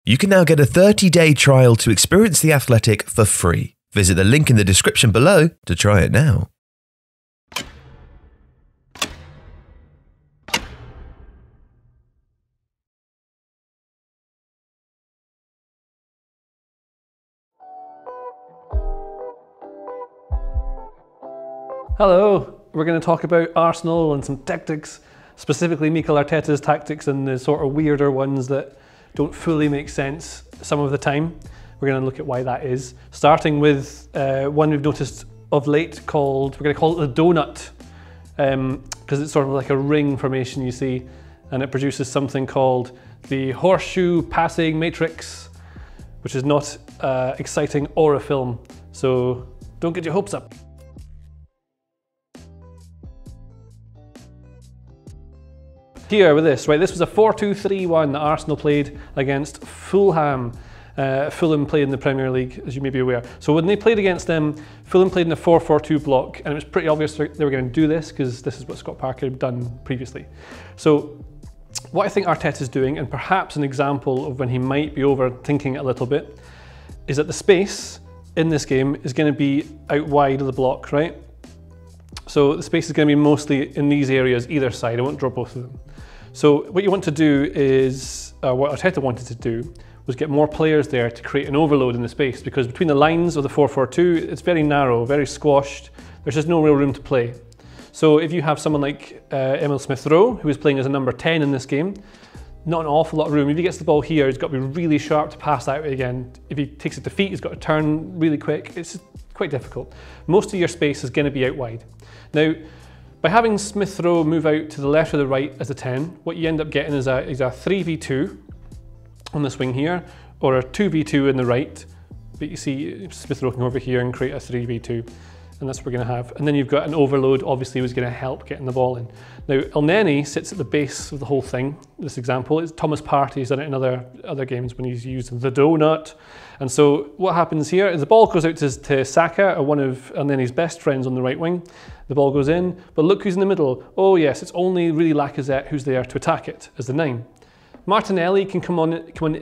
You can now get a 30-day trial to experience The Athletic for free. Visit the link in the description below to try it now. Hello, we're going to talk about Arsenal and some tactics, specifically Mikel Arteta's tactics and the sort of weirder ones that don't fully make sense some of the time. We're going to look at why that is, starting with one we've noticed of late called, we're going to call it the donut, because it's sort of like a ring formation you see, and it produces something called the horseshoe passing matrix, which is not exciting or a film, so don't get your hopes up. Here with this, right, this was a 4-2-3-1 that Arsenal played against Fulham. Fulham played in the Premier League, as you may be aware. So when they played against them, Fulham played in a 4-4-2 block, and it was pretty obvious they were going to do this because this is what Scott Parker had done previously. So what I think Arteta's doing, and perhaps an example of when he might be overthinking it a little bit, is that the space in this game is going to be out wide of the block, right? So the space is going to be mostly in these areas, either side. I won't draw both of them. So what you want to do is, what Arteta wanted to do, was get more players there to create an overload in the space, because between the lines of the 4-4-2, it's very narrow, very squashed. There's just no real room to play. So if you have someone like Emil Smith-Rowe, who is playing as a number 10 in this game, not an awful lot of room. If he gets the ball here, he's got to be really sharp to pass that way again. If he takes it to feet, he's got to turn really quick. It's quite difficult. Most of your space is going to be out wide. Now, by having Smith-Rowe move out to the left or the right as a 10, what you end up getting is a 3v2 on this wing here, or a 2v2 in the right. But you see Smith-Rowe can go over here and create a 3v2, and that's what we're going to have. And then you've got an overload, obviously, who's going to help getting the ball in. Now, Elneny sits at the base of the whole thing. This example is Thomas Partey's done it in other games when he's used the donut. And so what happens here is the ball goes out to Saka, one of Elneny's best friends on the right wing. The ball goes in, but look who's in the middle. Oh yes, it's only really Lacazette who's there to attack it as the 9. Martinelli can come on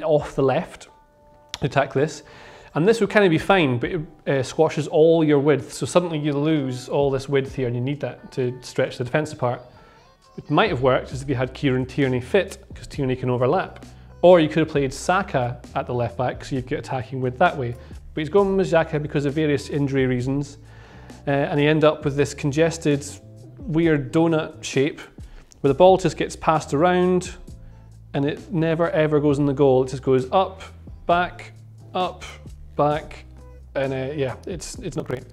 off the left to attack this, and this would kind of be fine, but it squashes all your width, so suddenly you lose all this width here, and you need that to stretch the defence apart. It might have worked as if you had Kieran Tierney fit, because Tierney can overlap. Or you could have played Saka at the left back, so you'd get attacking width that way. But he's going with Saka because of various injury reasons, and you end up with this congested, weird donut shape, where the ball just gets passed around, and it never ever goes in the goal. It just goes up, back, and yeah, it's not great.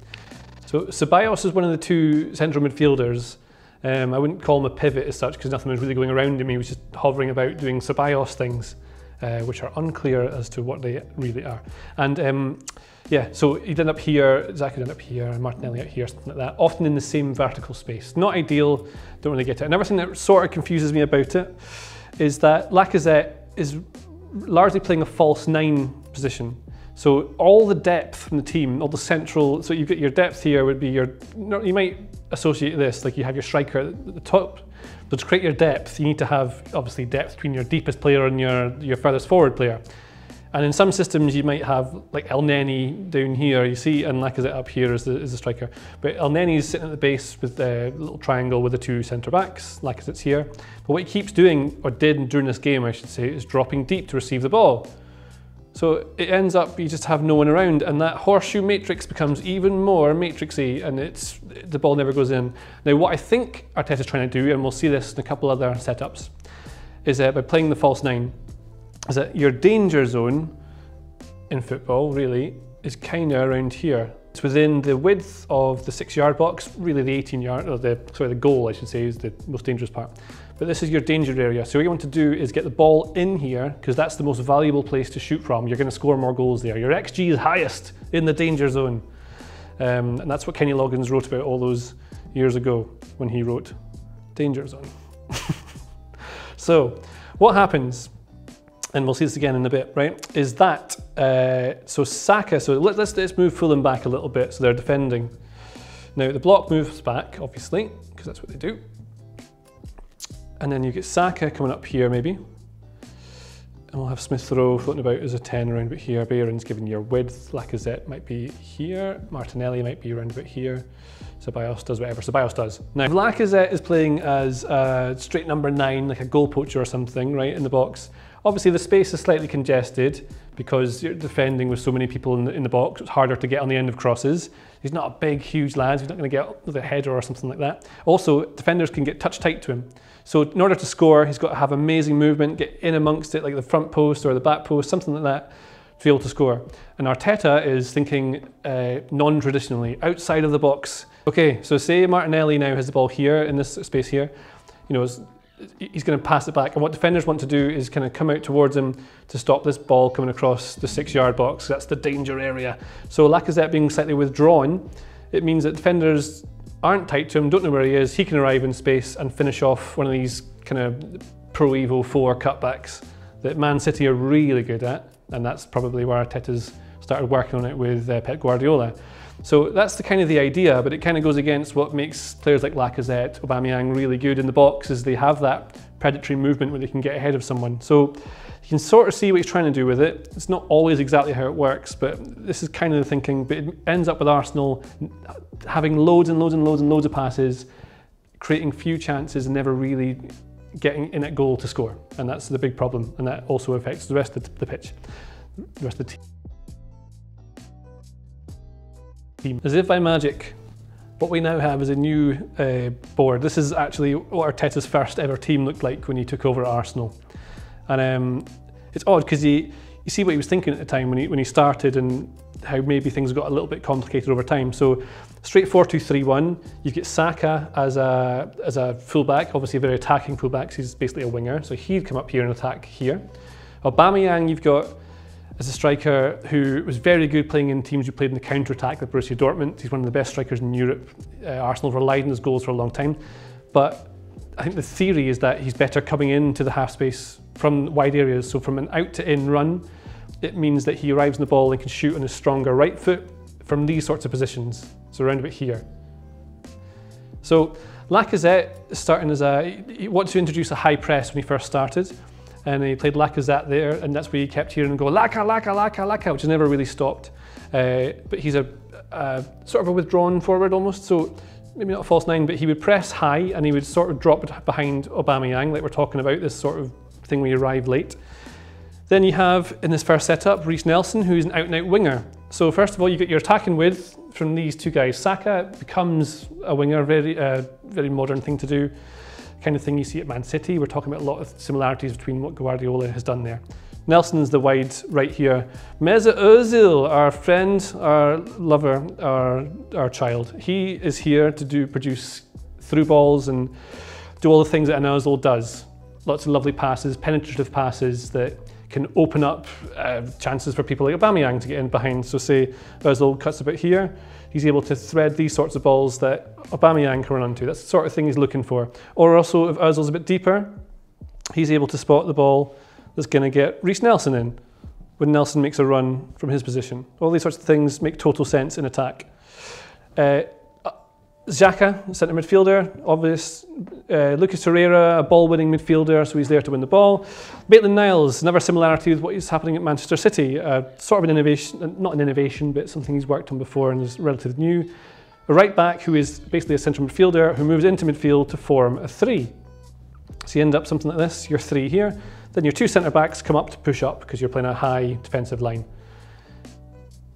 So Ceballos is one of the two central midfielders. I wouldn't call him a pivot as such, because nothing was really going around him. He was just hovering about doing Ceballos things, which are unclear as to what they really are. And yeah, so he'd end up here, Zach would end up here, and Martinelli out here, something like that, often in the same vertical space. Not ideal, don't really get it. Another thing that sort of confuses me about it is that Lacazette is largely playing a false 9 position. So all the depth from the team, all the central, so you've got your depth here would be your, you might associate this, like you have your striker at the top, but to create your depth, you need to have obviously depth between your deepest player and your furthest forward player. And in some systems you might have like Elneny down here, you see, and Lacazette up here is the striker. But Elneny's sitting at the base with the little triangle with the 2 centre backs, Lacazette's here. But what he keeps doing, or did during this game I should say, is dropping deep to receive the ball. So it ends up you just have no one around, and that horseshoe matrix becomes even more matrixy, and the ball never goes in. Now what I think Arteta's trying to do, and we'll see this in a couple other setups, is by playing the false 9, is that your danger zone in football really is kind of around here. It's within the width of the 6-yard box, really the 18-yard, or the goal I should say is the most dangerous part. But this is your danger area. So what you want to do is get the ball in here, because that's the most valuable place to shoot from. You're going to score more goals there. Your XG is highest in the danger zone. And that's what Kenny Loggins wrote about all those years ago when he wrote Danger Zone. So what happens, and we'll see this again in a bit, right, is that, so Saka, so let's move Fulham back a little bit, so they're defending. Now the block moves back, obviously, because that's what they do. And then you get Saka coming up here maybe. And we'll have Smith Rowe floating about as a 10 around about here. Bayern's giving your width. Lacazette might be here. Martinelli might be around about here. Ceballos does whatever Ceballos does. Now, if Lacazette is playing as a straight number 9, like a goal poacher or something, right, in the box, obviously the space is slightly congested because you're defending with so many people in the box. It's harder to get on the end of crosses. He's not a big, huge lad. He's not going to get with a header or something like that. Also, defenders can get touch tight to him. So in order to score, he's got to have amazing movement, get in amongst it, like the front post or the back post, something like that, to be able to score. And Arteta is thinking non-traditionally, outside of the box. Okay, so say Martinelli now has the ball here, in this space here. You know, he's going to pass it back. And what defenders want to do is kind of come out towards him to stop this ball coming across the 6-yard box. That's the danger area. So Lacazette being slightly withdrawn, it means that defenders aren't tight to him, don't know where he is. He can arrive in space and finish off one of these kind of Pro Evo 4 cutbacks that Man City are really good at. And that's probably where Arteta's started working on it with Pep Guardiola. So that's the kind of the idea, but it kind of goes against what makes players like Lacazette, Aubameyang really good in the box, is they have that predatory movement where they can get ahead of someone. So you can sort of see what he's trying to do with it. It's not always exactly how it works, but this is kind of the thinking. But it ends up with Arsenal having loads and loads and loads and loads of passes, creating few chances and never really getting in at goal to score. And that's the big problem. And that also affects the rest of the pitch, the rest of the team. As if by magic, what we now have is a new board. This is actually what Arteta's first ever team looked like when he took over at Arsenal. And it's odd because you see what he was thinking at the time when he started and how maybe things got a little bit complicated over time. So straight 4-2-3-1, you get Saka as a fullback, obviously a very attacking fullback, so he's basically a winger. So he'd come up here and attack here. Aubameyang you've got as a striker who was very good playing in teams who played in the counter-attack, like Borussia Dortmund. He's one of the best strikers in Europe. Arsenal have relied on his goals for a long time. But I think the theory is that he's better coming into the half space from wide areas. So from an out to in run, it means that he arrives in the ball and can shoot on his stronger right foot from these sorts of positions. So around about here. So Lacazette is starting as he wanted to introduce a high press when he first started. And he played Lacazette there, and that's where he kept hearing him go, Laka, Laka, Laka, Laka, which has never really stopped. But he's a sort of a withdrawn forward almost, so maybe not a false 9, but he would press high and he would sort of drop behind Aubameyang, like we're talking about, this sort of thing where you arrive late. Then you have, in this first setup, Reiss Nelson, who's an out-and-out winger. So first of all, you get your attacking width from these two guys. Saka becomes a winger, very modern thing to do. Kind of thing you see at Man City. We're talking about a lot of similarities between what Guardiola has done there. Nelson's the wide right here. Mesut Ozil, our friend, our lover, our child. He is here to produce through balls and do all the things that an Ozil does. Lots of lovely passes, penetrative passes that can open up chances for people like Aubameyang to get in behind. So say Ozil cuts a bit here, he's able to thread these sorts of balls that Aubameyang can run onto. That's the sort of thing he's looking for. Or also, if Ozil's a bit deeper, he's able to spot the ball that's going to get Reiss Nelson in when Nelson makes a run from his position. All these sorts of things make total sense in attack. Xhaka, centre midfielder, obvious. Lucas Torreira, a ball-winning midfielder, so he's there to win the ball. Maitland-Niles, another similarity with what is happening at Manchester City. Sort of an innovation, not an innovation, but something he's worked on before and is relatively new. A right-back who is basically a central midfielder who moves into midfield to form a 3. So you end up something like this, your 3 here. Then your 2 centre-backs come up to push up because you're playing a high defensive line.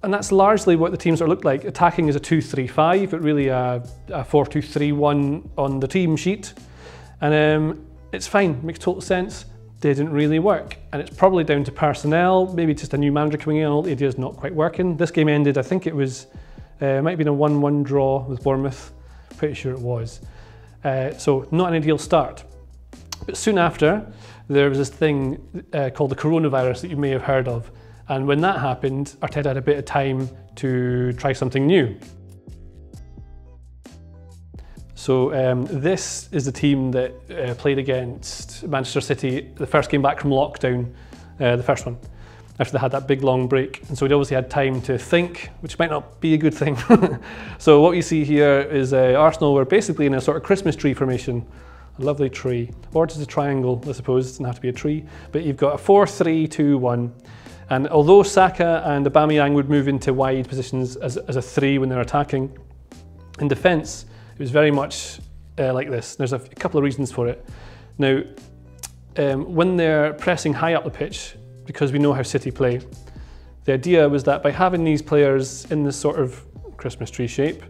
And that's largely what the teams are looked like. Attacking is a 2-3-5, but really a 4-2-3-1 on the team sheet. And it's fine, makes total sense. Didn't really work. And it's probably down to personnel, maybe just a new manager coming in, all the ideas not quite working. This game ended, I think it was, might have been a 1-1 draw with Bournemouth. Pretty sure it was. So not an ideal start. But soon after, there was this thing called the coronavirus that you may have heard of. And when that happened, Arteta had a bit of time to try something new. So this is the team that played against Manchester City, the first game back from lockdown, the first one, after they had that big long break. And so we'd obviously had time to think, which might not be a good thing. So what you see here is Arsenal were basically in a sort of Christmas tree formation. a lovely tree, or just a triangle, I suppose. It doesn't have to be a tree, but you've got a 4-3-2-1. And although Saka and Aubameyang would move into wide positions as a 3 when they're attacking, in defence, it was very much like this. There's a couple of reasons for it. Now, when they're pressing high up the pitch, because we know how City play, the idea was that by having these players in this sort of Christmas tree shape,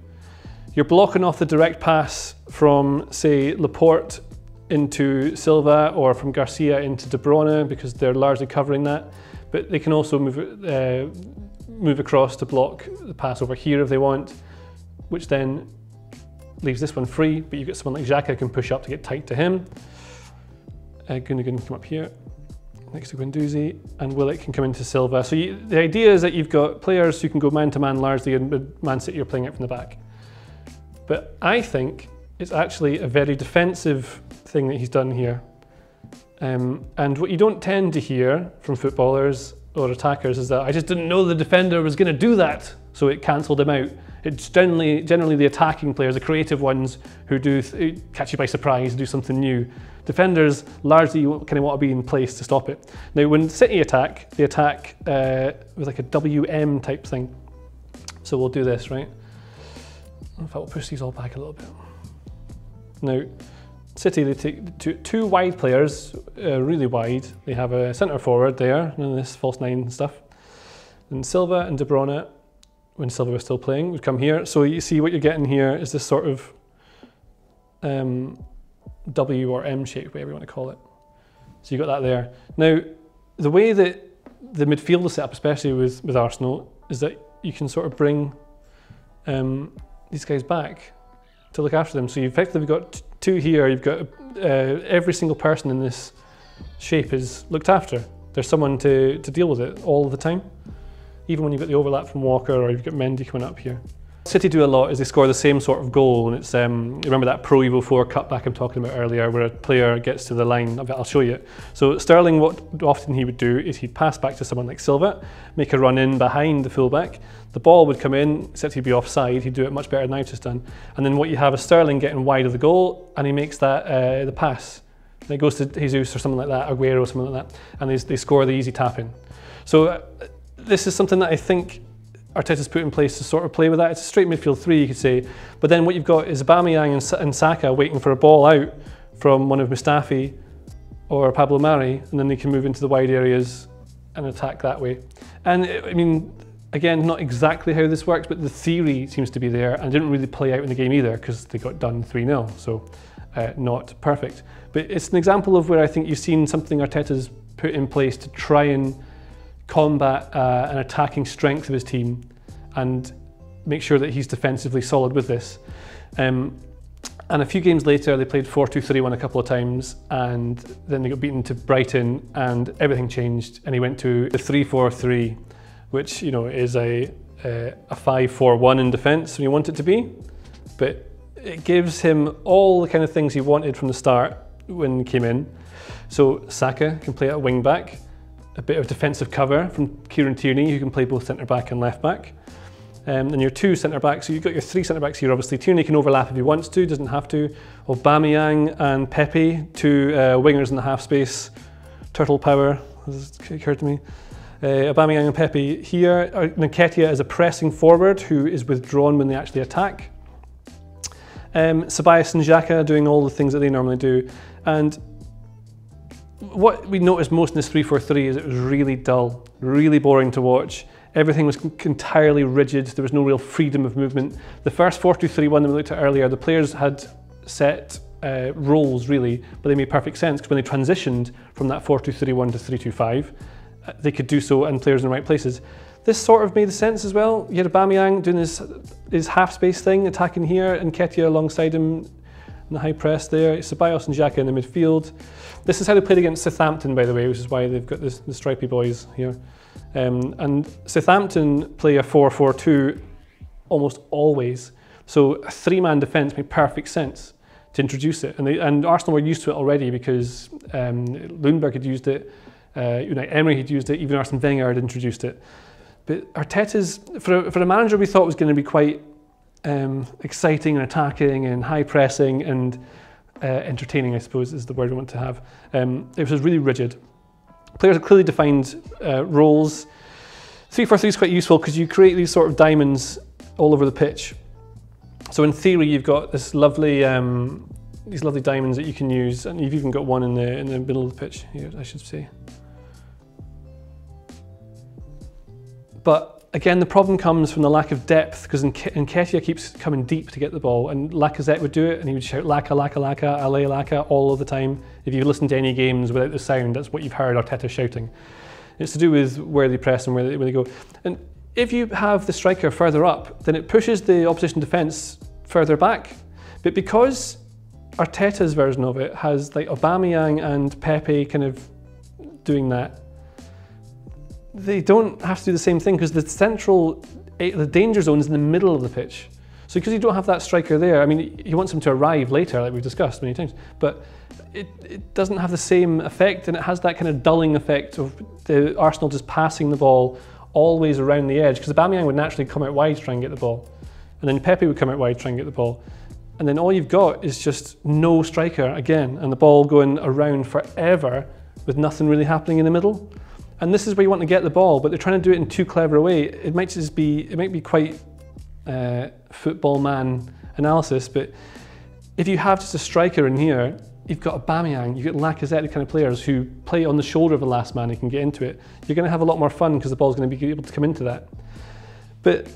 you're blocking off the direct pass from, say, Laporte into Silva or from Garcia into De Bruyne, because they're largely covering that. But they can also move across to block the pass over here if they want, which then leaves this one free, but you get someone like Xhaka who can push up to get tight to him. Gundogan can come up here next to Guendouzi, and Willock can come into Silva. So the idea is that you've got players who can go man-to-man largely, and Man City are playing it from the back. But I think it's actually a very defensive thing that he's done here. And what you don't tend to hear from footballers or attackers is that I just didn't know the defender was going to do that, so it cancelled him out. It's generally the attacking players, the creative ones, who catch you by surprise, do something new. Defenders largely kind of want to be in place to stop it. Now, when City attack, they attack with like a WM type thing. So we'll do this, right? In fact, we'll push these all back a little bit. Now, City, they take two wide players, really wide. They have a centre forward there, none of this false nine stuff. And Silva and De Bruyne, when Silva was still playing, would come here. So you see what you're getting here is this sort of W or M shape, whatever you want to call it. So you got that there. Now, the way that the midfield is set up, especially with Arsenal, is that you can sort of bring these guys back to look after them. So you've effectively got two here. You've got every single person in this shape is looked after. There's someone to deal with it all the time, even when you've got the overlap from Walker or you've got Mendy coming up here. City do a lot is they score the same sort of goal, and it's remember that Pro Evo 4 cutback I'm talking about earlier, where a player gets to the line. I'll show you it. So Sterling, what often he would do is he'd pass back to someone like Silva, make a run in behind the fullback. The ball would come in, except he'd be offside. He'd do it much better than I've just done. And then what you have is Sterling getting wide of the goal, and he makes that the pass. And it goes to Jesus or something like that, Aguero or something like that, and they score the easy tap in. So this is something that I think Arteta's put in place to sort of play with that. It's a straight midfield three, you could say. But then what you've got is Aubameyang and Saka waiting for a ball out from one of Mustafi or Pablo Mari, and then they can move into the wide areas and attack that way. And I mean, again, not exactly how this works, but the theory seems to be there, and didn't really play out in the game either because they got done 3-0, so not perfect. But it's an example of where I think you've seen something Arteta's put in place to try and combat an attacking strength of his team and make sure that he's defensively solid with this. And a few games later, they played 4-2-3-1 a couple of times, and then they got beaten to Brighton, and everything changed, and he went to the 3-4-3, which, you know, is a 5-4-1 in defence when you want it to be, but it gives him all the kind of things he wanted from the start when he came in. So Saka can play at wing back, a bit of defensive cover from Kieran Tierney, who can play both centre back and left back. And your two centre backs, so you've got your three centre backs here. Obviously, Tierney can overlap if he wants to, doesn't have to. Aubameyang and Pepe, two wingers in the half space. Turtle power, has occurred to me. Aubameyang and Pepe here. Nketiah is a pressing forward who is withdrawn when they actually attack. Ceballos and Xhaka doing all the things that they normally do. And what we noticed most in this 3-4-3 is it was really dull, really boring to watch. Everything was entirely rigid. There was no real freedom of movement. The first 4-2-3-1 that we looked at earlier, the players had set roles really, but they made perfect sense because when they transitioned from that 4-2-3-1 to 3-2-5, they could do so and players in the right places. This sort of made sense as well. You had Aubameyang doing his half space thing, attacking here, and Nketiah alongside him in the high press there. Ceballos and Xhaka in the midfield. This is how they played against Southampton, by the way, which is why they've got the stripy boys here. And Southampton play a 4-4-2 almost always. So a three-man defence made perfect sense to introduce it. And Arsenal were used to it already because Lundberg had used it, Unai Emery had used it, even Arsene Wenger had introduced it. But Arteta's, for a manager we thought was going to be quite exciting and attacking and high pressing and entertaining, I suppose is the word we want to have. It was really rigid. Players have clearly defined roles. 3-4-3 is quite useful because you create these sort of diamonds all over the pitch. So in theory, you've got this lovely, these lovely diamonds that you can use, and you've even got one in the middle of the pitch here, I should say. But again, the problem comes from the lack of depth, because Nketiah keeps coming deep to get the ball, and Lacazette would do it, and he would shout Laka, Laka, Laka, Ale, Laka all of the time. If you listen to any games without the sound, that's what you've heard Arteta shouting. It's to do with where they press and where they go. And if you have the striker further up, then it pushes the opposition defence further back. But because Arteta's version of it has like Aubameyang and Pepe kind of doing that, they don't have to do the same thing, because the danger zone is in the middle of the pitch. So because you don't have that striker there, I mean, he wants him to arrive later, like we've discussed many times, but it doesn't have the same effect, and it has that kind of dulling effect of the Arsenal just passing the ball always around the edge, because Aubameyang would naturally come out wide to try and get the ball, and then Pepe would come out wide to try and get the ball, and then all you've got is just no striker again, and the ball going around forever with nothing really happening in the middle. And this is where you want to get the ball, but they're trying to do it in too clever a way. It might be quite football man analysis, but if you have just a striker in here, you've got Aubameyang, you've got Lacazette, the kind of players who play on the shoulder of the last man who can get into it. You're going to have a lot more fun because the ball's going to be able to come into that. But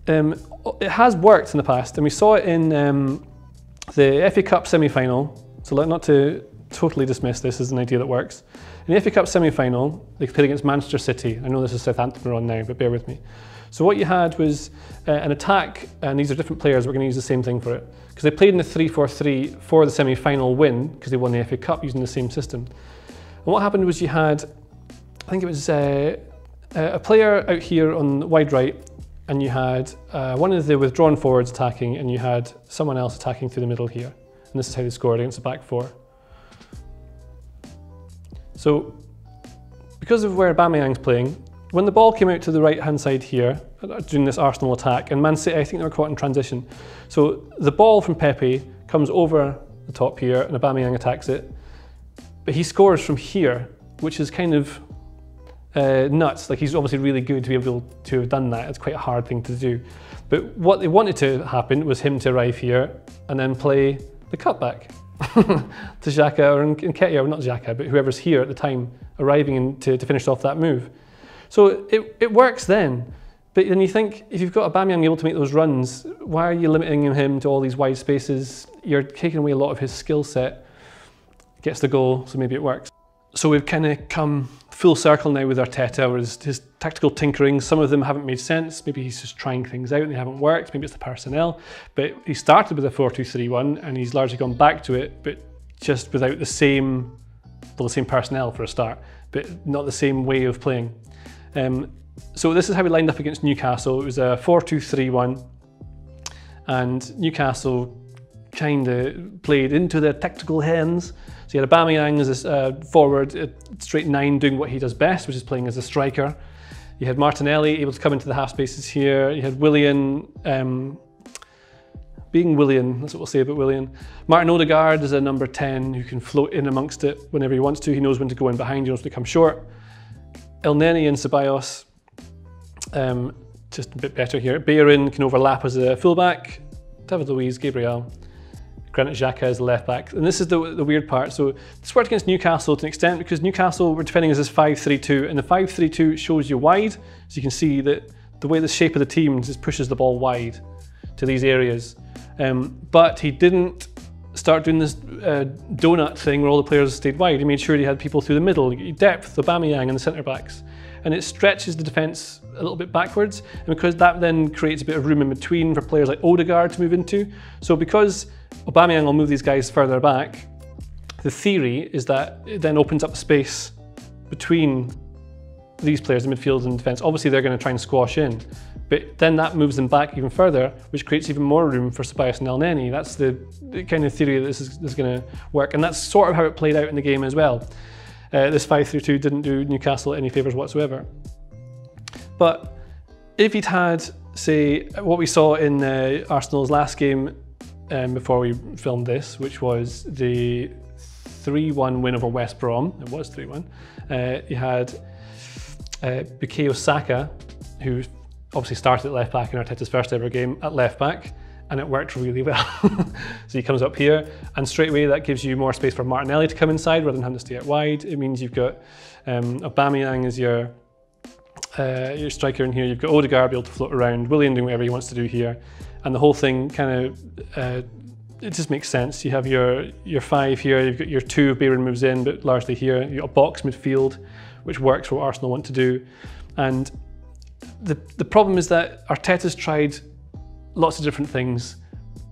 it has worked in the past, and we saw it in the FA Cup semi-final. So not to totally dismiss this as an idea that works. In the FA Cup semi-final, they played against Manchester City. I know this is Southampton we're on now, but bear with me. So what you had was an attack, and these are different players. We're going to use the same thing for it, because they played in the 3-4-3 for the semi-final win, because they won the FA Cup using the same system. And what happened was you had, I think it was a player out here on wide right, and you had one of the withdrawn forwards attacking, and you had someone else attacking through the middle here. And this is how they scored against the back four. So, because of where Aubameyang's playing, when the ball came out to the right-hand side here, during this Arsenal attack, and Man City, I think they were caught in transition. So the ball from Pepe comes over the top here, and Aubameyang attacks it. But he scores from here, which is kind of nuts. Like, he's obviously really good to be able to have done that. It's quite a hard thing to do. But what they wanted to happen was him to arrive here, and then play the cutback to Xhaka or Nketiah, or not Xhaka, but whoever's here at the time, arriving to finish off that move. So it works then, but then you think, if you've got Aubameyang able to make those runs, why are you limiting him to all these wide spaces? You're taking away a lot of his skill set. Gets the goal, so maybe it works. So we've kind of come full circle now with Arteta, where his tactical tinkering, some of them haven't made sense. Maybe he's just trying things out and they haven't worked. Maybe it's the personnel. But he started with a 4-2-3-1 and he's largely gone back to it, but just without the same personnel for a start, but not the same way of playing. So this is how we lined up against Newcastle. It was a 4-2-3-1, and Newcastle kind of played into their tactical hands. So you had Aubameyang as a forward, a straight 9, doing what he does best, which is playing as a striker. You had Martinelli able to come into the half spaces here. You had Willian, being Willian, that's what we'll say about Willian. Martin Odegaard is a number 10 who can float in amongst it whenever he wants to. He knows when to go in behind, he knows when to come short. Elneny and Ceballos, just a bit better here. Bellerin can overlap as a fullback. David Luiz, Gabriel. Granit Xhaka as the left back. And this is the weird part. So this worked against Newcastle to an extent, because Newcastle were defending as this 5-3-2, and the 5-3-2 shows you wide. So you can see that the way the shape of the team just pushes the ball wide to these areas. But he didn't start doing this donut thing where all the players stayed wide. He made sure he had people through the middle, depth, Aubameyang and the centre backs. And it stretches the defence a little bit backwards, and because that then creates a bit of room in between for players like Odegaard to move into. So because Aubameyang will move these guys further back, the theory is that it then opens up space between these players in midfield and defence. Obviously they're going to try and squash in, but then that moves them back even further, which creates even more room for Ceballos and Elneny. That's the kind of theory that this is going to work, and that's sort of how it played out in the game as well. This 5-3-2 didn't do Newcastle any favours whatsoever. But if he'd had, say, what we saw in Arsenal's last game, before we filmed this, which was the 3-1 win over West Brom. It was 3-1. You had Bukayo Saka, who obviously started at left back in Arteta's first ever game at left back, and it worked really well. So he comes up here, and straight away that gives you more space for Martinelli to come inside rather than having to stay out wide. It means you've got Aubameyang as your striker in here. You've got Odegaard able to float around, Willian doing whatever he wants to do here, and the whole thing kind of it just makes sense. You have your 5 here. You've got your 2 if Bayern moves in, but largely here. You've got a box midfield, which works for what Arsenal want to do, and the problem is that Arteta's tried lots of different things.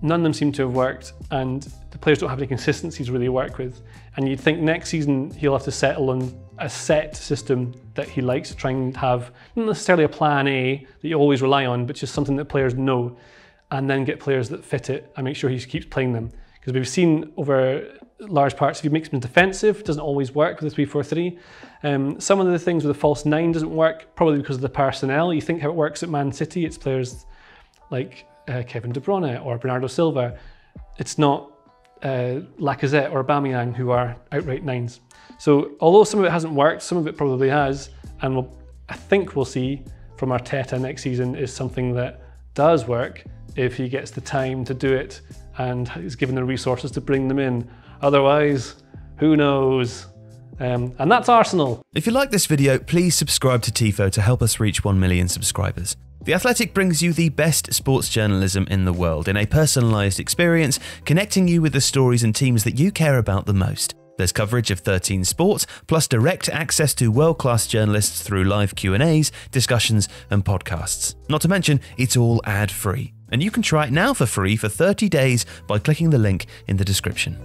None of them seem to have worked, and the players don't have any consistency to really work with. And you'd think next season he'll have to settle on a set system that he likes to try and have, not necessarily a plan A that you always rely on, but just something that players know, and then get players that fit it and make sure he keeps playing them. Because we've seen over large parts, if he makes them defensive, it doesn't always work with the 3-4-3. Some of the things with the false 9 doesn't work, probably because of the personnel. You think how it works at Man City, it's players like Kevin De Bruyne or Bernardo Silva. It's not Lacazette or Aubameyang who are outright 9s. So although some of it hasn't worked, some of it probably has, and I think we'll see from Arteta next season is something that does work if he gets the time to do it and is given the resources to bring them in. Otherwise, who knows? And that's Arsenal. If you like this video, please subscribe to Tifo to help us reach 1 million subscribers. The Athletic brings you the best sports journalism in the world in a personalised experience, connecting you with the stories and teams that you care about the most. There's coverage of 13 sports, plus direct access to world-class journalists through live Q&As, discussions and podcasts. Not to mention, it's all ad-free. And you can try it now for free for 30 days by clicking the link in the description.